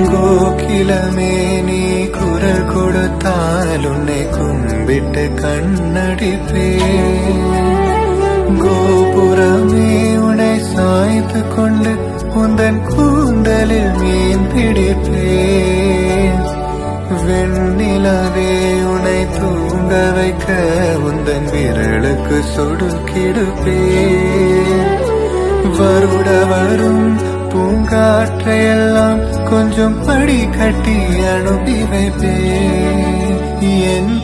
கோகிலமே நீ குரல் கொடுத்தால் உன்னை கும்பிட்டு கண்ணடிப்பேன். கோபுரமே உன்னை சாய்த்து கொண்டு உந்தன் கூந்தலில் மீன் பிடிப்பேன். வெண்ணிலவே உன்னை தூங்க வைக்க உந்தன் விரலுக்கு சொடுக்கிடுப்பேன். வருட வரும் பூங்காற்றையெல்லாம் கொஞ்சம் படி கட்டி அனுப்பி வைப்பேன். என்